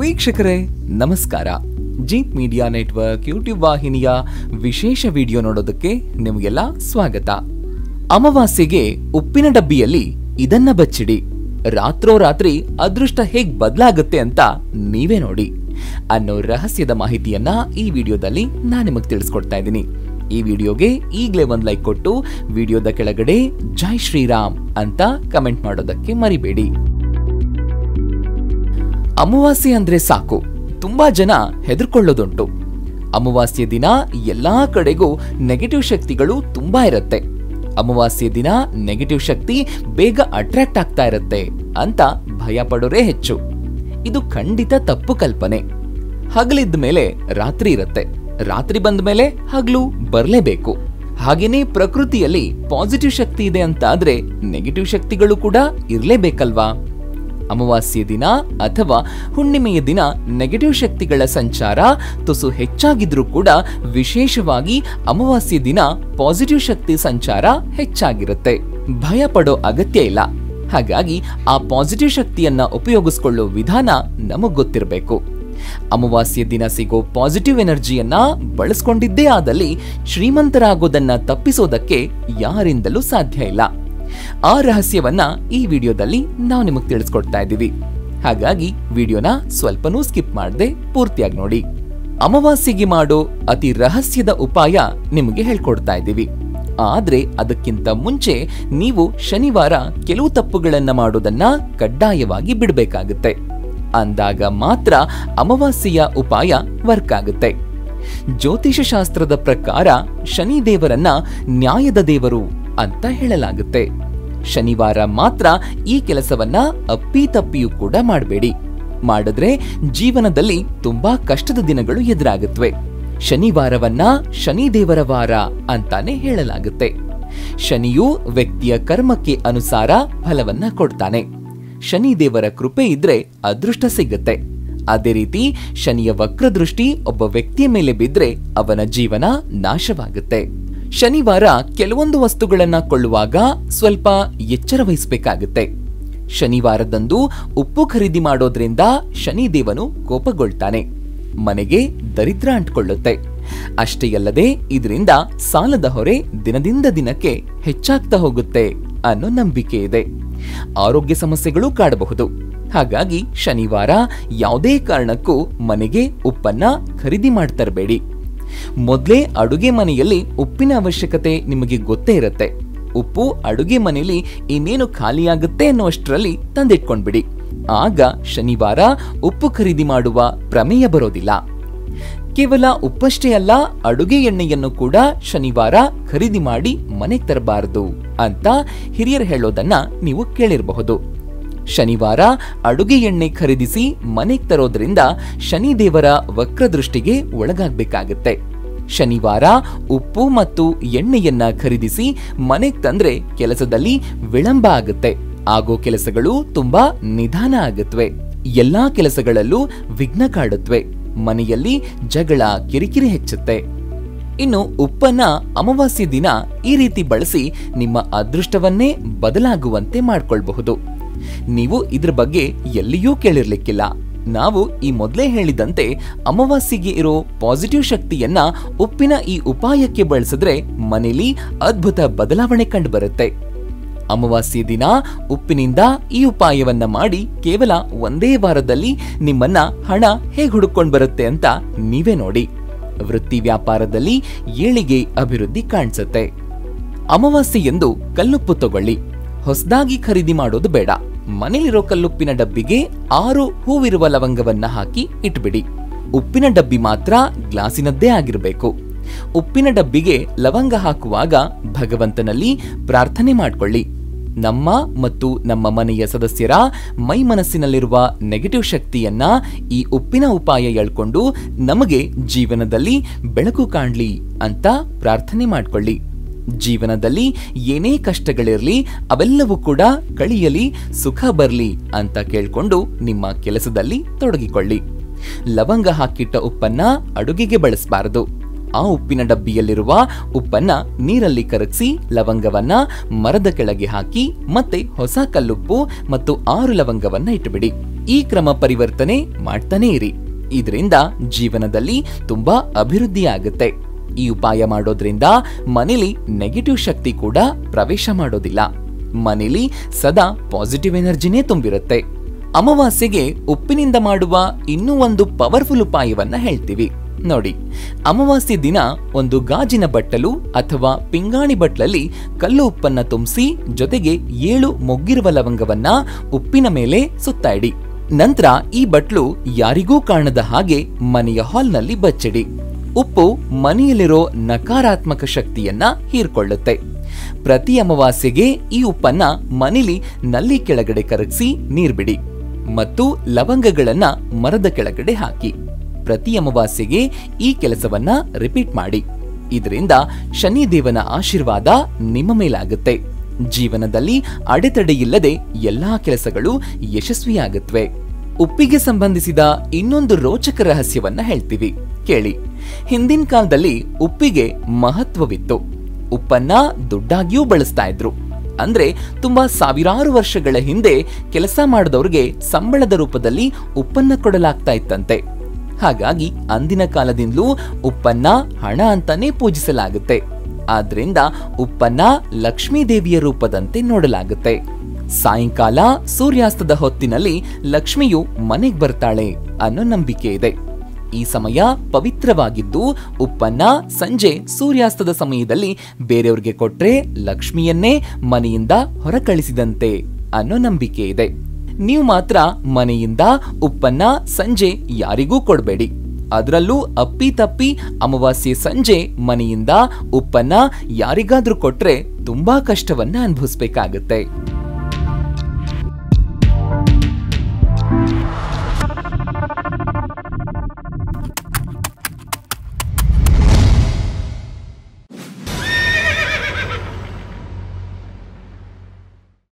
ವೀಕ್ಷಕರೇ ನಮಸ್ಕಾರ. Jeet media network YouTube ವಾಹಿನಿಯ ವಿಶೇಷ ವಿಡಿಯೋ ನೋಡೋದಕ್ಕೆ ನಿಮಗೆಲ್ಲ ಸ್ವಾಗತ. ಅಮಾವಾಸ್ಯೆಗೆ ಉಪ್ಪಿನ ಡಬ್ಬಿಯಲ್ಲಿ ಇದನ್ನ ಬಚ್ಚಿಡಿ, ರಾತ್ರೋರಾತ್ರಿ ಅದೃಷ್ಟ ಹೇಗ್ ಬದಲಾಗುತ್ತೆ ಅಂತ ನೀವೇ ನೋಡಿ ಅನ್ನೋ ರಹಸ್ಯದ ಮಾಹಿತಿಯನ್ನ ಈ ವಿಡಿಯೋದಲ್ಲಿ ನಾನು ನಿಮಗೆ ತಿಳಿಸ್ಕೊಡ್ತಾ ಇದ್ದೀನಿ. ಈ ವಿಡಿಯೋಗೆ ಈಗಲೇ ಒಂದು ಲೈಕ್ ಕೊಟ್ಟು ವಿಡಿಯೋದ ಕೆಳಗಡೆ ಜೈ ಶ್ರೀರಾಮ್ ಅಂತ ಕಮೆಂಟ್ ಮಾಡೋದಕ್ಕೆ ಮರಿಬೇಡಿ. ಅಮಾವಾಸ್ಯೆ ಅಂದ್ರೆ ಸಾಕು ತುಂಬಾ ಜನ ಹೆದರ್ಕೊಳ್ಳೋದುಂಟು. ಅಮಾವಾಸ್ಯೆ ದಿನ ಎಲ್ಲಾ ಕಡೆಗೂ ನೆಗೆಟಿವ್ ಶಕ್ತಿಗಳು ತುಂಬಾ ಇರುತ್ತೆ. ಅಮಾವಾಸ್ಯೆ ದಿನ ನೆಗೆಟಿವ್ ಶಕ್ತಿ ಬೇಗ ಅಟ್ರಾಕ್ಟ್ ಆಗ್ತಾ ಇರುತ್ತೆ ಅಂತ ಭಯ ಪಡೋರೇ ಹೆಚ್ಚು. ಇದು ಖಂಡಿತ ತಪ್ಪು ಕಲ್ಪನೆ. ಹಗಲಿದ್ದ ಮೇಲೆ ರಾತ್ರಿ ಇರುತ್ತೆ, ರಾತ್ರಿ ಬಂದ ಮೇಲೆ ಹಗಲು ಬರಲೇಬೇಕು. ಹಾಗೇನೆ ಪ್ರಕೃತಿಯಲ್ಲಿ ಪಾಸಿಟಿವ್ ಶಕ್ತಿ ಇದೆ ಅಂತ ಆದ್ರೆ ನೆಗೆಟಿವ್ ಶಕ್ತಿಗಳು ಕೂಡ ಇರಲೇಬೇಕಲ್ವಾ? ಅಮಾವಾಸ್ಯೆ ದಿನ ಅಥವಾ ಹುಣ್ಣಿಮೆಯ ದಿನ ನೆಗೆಟಿವ್ ಶಕ್ತಿಗಳ ಸಂಚಾರ ತುಸು ಹೆಚ್ಚಾಗಿದ್ರೂ ಕೂಡ ವಿಶೇಷವಾಗಿ ಅಮಾವಾಸ್ಯೆ ದಿನ ಪಾಸಿಟಿವ್ ಶಕ್ತಿ ಸಂಚಾರ ಹೆಚ್ಚಾಗಿರುತ್ತೆ. ಭಯ ಪಡೋ ಅಗತ್ಯ ಇಲ್ಲ. ಹಾಗಾಗಿ ಆ ಪಾಸಿಟಿವ್ ಶಕ್ತಿಯನ್ನ ಉಪಯೋಗಿಸ್ಕೊಳ್ಳೋ ವಿಧಾನ ನಮಗ್ ಗೊತ್ತಿರಬೇಕು. ಅಮಾವಾಸ್ಯೆ ದಿನ ಸಿಗೋ ಪಾಸಿಟಿವ್ ಎನರ್ಜಿಯನ್ನ ಬಳಸ್ಕೊಂಡಿದ್ದೇ ಆದಲ್ಲಿ ಶ್ರೀಮಂತರಾಗೋದನ್ನ ತಪ್ಪಿಸೋದಕ್ಕೆ ಯಾರಿಂದಲೂ ಸಾಧ್ಯ ಇಲ್ಲ. ಆ ರಹಸ್ಯವನ್ನ ಈ ವಿಡಿಯೋದಲ್ಲಿ ನಾವು ನಿಮಗೆ ತಿಳಿಸ್ಕೊಡ್ತಾ ಇದ್ದೀವಿ. ಹಾಗಾಗಿ ವಿಡಿಯೋನ ಸ್ವಲ್ಪನೂ ಸ್ಕಿಪ್ ಮಾಡದೆ ಪೂರ್ತಿಯಾಗಿ ನೋಡಿ. ಅಮಾವಾಸ್ಯೆಗೆ ಮಾಡೋ ಅತಿ ರಹಸ್ಯದ ಉಪಾಯ ನಿಮಗೆ ಹೇಳ್ಕೊಡ್ತಾ ಇದ್ದೀವಿ. ಆದ್ರೆ ಅದಕ್ಕಿಂತ ಮುಂಚೆ ನೀವು ಶನಿವಾರ ಕೆಲವು ತಪ್ಪುಗಳನ್ನ ಮಾಡೋದನ್ನ ಕಡ್ಡಾಯವಾಗಿ ಬಿಡಬೇಕಾಗುತ್ತೆ. ಅಂದಾಗ ಮಾತ್ರ ಅಮಾವಾಸ್ಯೆಯ ಉಪಾಯ ವರ್ಕ್ ಆಗುತ್ತೆ. ಜ್ಯೋತಿಷ ಶಾಸ್ತ್ರದ ಪ್ರಕಾರ ಶನಿ ದೇವರನ್ನ ನ್ಯಾಯದ ದೇವರು ಅಂತ ಹೇಳಲಾಗುತ್ತೆ. ಶನಿವಾರ ಮಾತ್ರ ಈ ಕೆಲಸವನ್ನ ಅಪ್ಪಿತಪ್ಪಿಯೂ ಕೂಡ ಮಾಡಬೇಡಿ. ಮಾಡಿದ್ರೆ ಜೀವನದಲ್ಲಿ ತುಂಬಾ ಕಷ್ಟದ ದಿನಗಳು ಎದುರಾಗುತ್ತವೆ. ಶನಿವಾರವನ್ನ ಶನಿದೇವರ ವಾರ ಅಂತಾನೆ ಹೇಳಲಾಗುತ್ತೆ. ಶನಿಯು ವ್ಯಕ್ತಿಯ ಕರ್ಮಕ್ಕೆ ಅನುಸಾರ ಫಲವನ್ನ ಕೊಡ್ತಾನೆ. ಶನಿದೇವರ ಕೃಪೆ ಇದ್ರೆ ಅದೃಷ್ಟ ಸಿಗುತ್ತೆ. ಅದೇ ರೀತಿ ಶನಿಯ ವಕ್ರದೃಷ್ಟಿ ಒಬ್ಬ ವ್ಯಕ್ತಿಯ ಮೇಲೆ ಬಿದ್ರೆ ಅವನ ಜೀವನ ನಾಶವಾಗುತ್ತೆ. ಶನಿವಾರ ಕೆಲವೊಂದು ವಸ್ತುಗಳನ್ನ ಕೊಳ್ಳುವಾಗ ಸ್ವಲ್ಪ ಎಚ್ಚರ ವಹಿಸಬೇಕಾಗುತ್ತೆ. ಶನಿವಾರದಂದು ಉಪ್ಪು ಖರೀದಿ ಮಾಡೋದ್ರಿಂದ ಶನಿದೇವನು ಕೋಪಗೊಳ್ತಾನೆ, ಮನೆಗೆ ದರಿದ್ರ ಅಂಟ್ಕೊಳ್ಳುತ್ತೆ. ಅಷ್ಟೇ ಅಲ್ಲದೆ ಇದರಿಂದ ಸಾಲದ ಹೊರೆ ದಿನದಿಂದ ದಿನಕ್ಕೆ ಹೆಚ್ಚಾಗ್ತಾ ಹೋಗುತ್ತೆ ಅನ್ನೋ ನಂಬಿಕೆ ಇದೆ. ಆರೋಗ್ಯ ಸಮಸ್ಯೆಗಳು ಕಾಡಬಹುದು. ಹಾಗಾಗಿ ಶನಿವಾರ ಯಾವುದೇ ಕಾರಣಕ್ಕೂ ಮನೆಗೆ ಉಪ್ಪನ್ನ ಖರೀದಿ ಮಾಡ್ತರಬೇಡಿ. ಮೊದಲೇ ಅಡುಗೆ ಮನೆಯಲ್ಲಿ ಉಪ್ಪಿನ ಅವಶ್ಯಕತೆ ನಿಮಗೆ ಗೊತ್ತೇ ಇರುತ್ತೆ. ಉಪ್ಪು ಅಡುಗೆ ಮನೆಯಲ್ಲಿ ಇನ್ನೇನು ಖಾಲಿಯಾಗುತ್ತೆ ಅನ್ನುವಷ್ಟರಲ್ಲಿ ತಂದಿಟ್ಕೊಂಡ್ಬಿಡಿ. ಆಗ ಶನಿವಾರ ಉಪ್ಪು ಖರೀದಿ ಮಾಡುವ ಪ್ರಮೇಯ ಬರೋದಿಲ್ಲ. ಕೇವಲ ಉಪ್ಪಷ್ಟೇ ಅಲ್ಲ, ಅಡುಗೆ ಎಣ್ಣೆಯನ್ನು ಕೂಡ ಶನಿವಾರ ಖರೀದಿ ಮಾಡಿ ಮನೆಗೆ ತರಬಾರದು ಅಂತ ಹಿರಿಯರು ಹೇಳೋದನ್ನ ನೀವು ಕೇಳಿರಬಹುದು. ಶನಿವಾರ ಅಡುಗೆ ಎಣ್ಣೆ ಖರೀದಿಸಿ ಮನೆಗೆ ತರೋದ್ರಿಂದ ಶನಿದೇವರ ವಕ್ರದೃಷ್ಟಿಗೆ ಒಳಗಾಗಬೇಕಾಗುತ್ತೆ. ಶನಿವಾರ ಉಪ್ಪು ಮತ್ತು ಎಣ್ಣೆಯನ್ನ ಖರೀದಿಸಿ ಮನೆಗೆ ತಂದ್ರೆ ಕೆಲಸದಲ್ಲಿ ವಿಳಂಬ ಆಗುತ್ತೆ. ಆಗೋ ಕೆಲಸಗಳು ತುಂಬಾ ನಿಧಾನ ಆಗುತ್ತವೆ. ಎಲ್ಲಾ ಕೆಲಸಗಳಲ್ಲೂ ವಿಘ್ನ ಕಾಡುತ್ತವೆ. ಮನೆಯಲ್ಲಿ ಜಗಳ ಕಿರಿಕಿರಿ ಹೆಚ್ಚುತ್ತೆ. ಇನ್ನು ಉಪ್ಪನ್ನ ಅಮಾವಾಸ್ಯೆ ದಿನ ಈ ರೀತಿ ಬಳಸಿ ನಿಮ್ಮ ಅದೃಷ್ಟವನ್ನೇ ಬದಲಾಗುವಂತೆ ಮಾಡ್ಕೊಳ್ಬಹುದು. ನೀವು ಇದ್ರ ಬಗ್ಗೆ ಎಲ್ಲಿಯೂ ಕೇಳಿರ್ಲಿಕ್ಕಿಲ್ಲ. ನಾವು ಈ ಮೊದಲೇ ಹೇಳಿದಂತೆ ಅಮಾವಾಸ್ಯೆಗೆ ಇರೋ ಪಾಸಿಟಿವ್ ಶಕ್ತಿಯನ್ನ ಉಪ್ಪಿನ ಈ ಉಪಾಯಕ್ಕೆ ಬಳಸಿದ್ರೆ ಮನೆಯಲ್ಲಿ ಅದ್ಭುತ ಬದಲಾವಣೆ ಕಂಡುಬರುತ್ತೆ. ಅಮಾವಾಸ್ಯೆ ದಿನ ಉಪ್ಪಿನಿಂದ ಈ ಉಪಾಯವನ್ನ ಮಾಡಿ ಕೇವಲ ಒಂದೇ ವಾರದಲ್ಲಿ ನಿಮ್ಮನ್ನ ಹಣ ಹೇಗೆ ಹುಡುಕೊಂಡು ಬರುತ್ತೆ ಅಂತ ನೀವೇ ನೋಡಿ. ವೃತ್ತಿ ವ್ಯಾಪಾರದಲ್ಲಿ ಏಳಿಗೆ ಅಭಿವೃದ್ಧಿ ಕಾಣಿಸುತ್ತೆ. ಅಮಾವಾಸ್ಯೆಯೆಂದು ಕಲ್ಲುಪ್ಪು ತಗೊಳ್ಳಿ. ಹೊಸದಾಗಿ ಖರೀದಿ ಮಾಡೋದು ಬೇಡ. ಮನೆಯಲ್ಲಿರೋ ಕಲ್ಲುಪ್ಪಿನ ಡಬ್ಬಿಗೆ 6 ಹೂವಿರುವ ಲವಂಗವನ್ನ ಹಾಕಿ ಇಟ್ಬಿಡಿ. ಉಪ್ಪಿನ ಡಬ್ಬಿ ಮಾತ್ರ ಗ್ಲಾಸಿನದ್ದೇ ಆಗಿರಬೇಕು. ಉಪ್ಪಿನ ಡಬ್ಬಿಗೆ ಲವಂಗ ಹಾಕುವಾಗ ಭಗವಂತನಲ್ಲಿ ಪ್ರಾರ್ಥನೆ ಮಾಡ್ಕೊಳ್ಳಿ. ನಮ್ಮ ಮತ್ತು ನಮ್ಮ ಮನೆಯ ಸದಸ್ಯರ ಮೈ ಮನಸ್ಸಿನಲ್ಲಿರುವ ನೆಗೆಟಿವ್ ಶಕ್ತಿಯನ್ನ ಈ ಉಪ್ಪಿನ ಉಪಾಯ ಹೇಳ್ಕೊಂಡು ನಮಗೆ ಜೀವನದಲ್ಲಿ ಬೆಳಕು ಕಾಣ್ಲಿ ಅಂತ ಪ್ರಾರ್ಥನೆ ಮಾಡ್ಕೊಳ್ಳಿ. ಜೀವನದಲ್ಲಿ ಏನೇ ಕಷ್ಟಗಳಿರ್ಲಿ ಅವೆಲ್ಲವೂ ಕೂಡ ಕಳಿಯಲಿ, ಸುಖ ಬರ್ಲಿ ಅಂತ ಕೇಳ್ಕೊಂಡು ನಿಮ್ಮ ಕೆಲಸದಲ್ಲಿ ತೊಡಗಿಕೊಳ್ಳಿ. ಲವಂಗ ಹಾಕಿಟ್ಟ ಉಪ್ಪನ್ನ ಅಡುಗೆಗೆ ಬಳಸಬಾರದು. ಆ ಉಪ್ಪಿನ ಡಬ್ಬಿಯಲ್ಲಿರುವ ಉಪ್ಪನ್ನ ನೀರಲ್ಲಿ ಕರಗಿಸಿ ಲವಂಗವನ್ನ ಮರದ ಕೆಳಗೆ ಹಾಕಿ ಮತ್ತೆ ಹೊಸ ಕಲ್ಲುಪ್ಪು ಮತ್ತು 6 ಲವಂಗವನ್ನ ಇಟ್ಟುಬಿಡಿ. ಈ ಕ್ರಮ ಪರಿವರ್ತನೆ ಮಾಡ್ತಾನೆ ಇರಿ. ಇದರಿಂದ ಜೀವನದಲ್ಲಿ ತುಂಬಾ ಅಭಿವೃದ್ಧಿ ಆಗುತ್ತೆ. ಈ ಉಪಾಯ ಮಾಡೋದ್ರಿಂದ ಮನೇಲಿ ನೆಗೆಟಿವ್ ಶಕ್ತಿ ಕೂಡ ಪ್ರವೇಶ ಮಾಡೋದಿಲ್ಲ. ಮನೇಲಿ ಸದಾ ಪಾಸಿಟಿವ್ ಎನರ್ಜಿನೇ ತುಂಬಿರುತ್ತೆ. ಅಮಾವಾಸ್ಯೆಗೆ ಉಪ್ಪಿನಿಂದ ಮಾಡುವ ಇನ್ನೂ ಒಂದು ಪವರ್ಫುಲ್ ಉಪಾಯವನ್ನ ಹೇಳ್ತೀವಿ ನೋಡಿ. ಅಮಾವಾಸ್ಯೆ ದಿನ ಒಂದು ಗಾಜಿನ ಬಟ್ಟಲು ಅಥವಾ ಪಿಂಗಾಣಿ ಬಟ್ಲಲ್ಲಿ ಕಲ್ಲು ಉಪ್ಪನ್ನ ತುಂಬಿಸಿ ಜೊತೆಗೆ 7 ಮೊಗ್ಗಿರುವ ಲವಂಗವನ್ನ ಉಪ್ಪಿನ ಮೇಲೆ ಸುತ್ತ ಇಡಿ. ನಂತರ ಈ ಬಟ್ಲು ಯಾರಿಗೂ ಕಾಣದ ಹಾಗೆ ಮನೆಯ ಹಾಲ್ನಲ್ಲಿ ಬಚ್ಚಿಡಿ. ಉಪ್ಪು ಮನೆಯಲ್ಲಿರೋ ನಕಾರಾತ್ಮಕ ಶಕ್ತಿಯನ್ನ ಹೀರ್ಕೊಳ್ಳುತ್ತೆ. ಪ್ರತಿ ಅಮಾವಾಸ್ಯೆಗೆ ಈ ಉಪ್ಪನ್ನ ಮನೇಲಿ ನಲ್ಲಿ ಕೆಳಗಡೆ ಕರಗಿಸಿ ನೀರ್ ಬಿಡಿ ಮತ್ತು ಲವಂಗಗಳನ್ನ ಮರದ ಕೆಳಗಡೆ ಹಾಕಿ. ಪ್ರತಿ ಅಮಾವಾಸ್ಯೆಗೆ ಈ ಕೆಲಸವನ್ನ ರಿಪೀಟ್ ಮಾಡಿ. ಇದರಿಂದ ಶನಿದೇವನ ಆಶೀರ್ವಾದ ನಿಮ್ಮ ಮೇಲಾಗುತ್ತೆ. ಜೀವನದಲ್ಲಿ ಅಡೆತಡೆ ಇಲ್ಲದೆ ಎಲ್ಲಾ ಕೆಲಸಗಳು ಯಶಸ್ವಿಯಾಗುತ್ತವೆ. ಉಪ್ಪಿಗೆ ಸಂಬಂಧಿಸಿದ ಇನ್ನೊಂದು ರೋಚಕ ರಹಸ್ಯವನ್ನ ಹೇಳ್ತೀವಿ ಕೇಳಿ. ಹಿಂದಿನ ಕಾಲದಲ್ಲಿ ಉಪ್ಪಿಗೆ ಮಹತ್ವವಿತ್ತು. ಉಪ್ಪನ್ನ ದುಡ್ಡಾಗಿಯೂ ಬಳಸ್ತಾ ಇದ್ರು. ಅಂದ್ರೆ ತುಂಬಾ ಸಾವಿರಾರು ವರ್ಷಗಳ ಹಿಂದೆ ಕೆಲಸ ಮಾಡಿದವ್ರಿಗೆ ಸಂಬಳದ ರೂಪದಲ್ಲಿ ಉಪ್ಪನ್ನ ಕೊಡಲಾಗ್ತಾ ಇತ್ತಂತೆ. ಹಾಗಾಗಿ ಅಂದಿನ ಕಾಲದಿಂದಲೂ ಉಪ್ಪನ್ನ ಹಣ ಅಂತಾನೆ ಪೂಜಿಸಲಾಗುತ್ತೆ. ಆದ್ರಿಂದ ಉಪ್ಪನ್ನ ಲಕ್ಷ್ಮೀ ದೇವಿಯ ರೂಪದಂತೆ ನೋಡಲಾಗುತ್ತೆ. ಸಾಯಂಕಾಲ ಸೂರ್ಯಾಸ್ತದ ಹೊತ್ತಿನಲ್ಲಿ ಲಕ್ಷ್ಮಿಯು ಮನೆಗೆ ಬರ್ತಾಳೆ ಅನ್ನೋ ನಂಬಿಕೆ ಇದೆ. ಈ ಸಮಯ ಪವಿತ್ರವಾಗಿದ್ದು ಉಪ್ಪನ್ನ ಸಂಜೆ ಸೂರ್ಯಾಸ್ತದ ಸಮಯದಲ್ಲಿ ಬೇರೆಯವ್ರಿಗೆ ಕೊಟ್ರೆ ಲಕ್ಷ್ಮಿಯನ್ನೇ ಮನೆಯಿಂದ ಹೊರ ಕಳಿಸಿದಂತೆ ಅನ್ನೋ ನಂಬಿಕೆ ಇದೆ. ನೀವು ಮಾತ್ರ ಮನೆಯಿಂದ ಉಪ್ಪನ್ನ ಸಂಜೆ ಯಾರಿಗೂ ಕೊಡಬೇಡಿ. ಅದರಲ್ಲೂ ಅಪ್ಪಿ ತಪ್ಪಿ ಅಮಾವಾಸ್ಯೆ ಸಂಜೆ ಮನೆಯಿಂದ ಉಪ್ಪನ್ನ ಯಾರಿಗಾದ್ರೂ ಕೊಟ್ರೆ ತುಂಬಾ ಕಷ್ಟವನ್ನ ಅನುಭವಿಸ್ಬೇಕಾಗತ್ತೆ.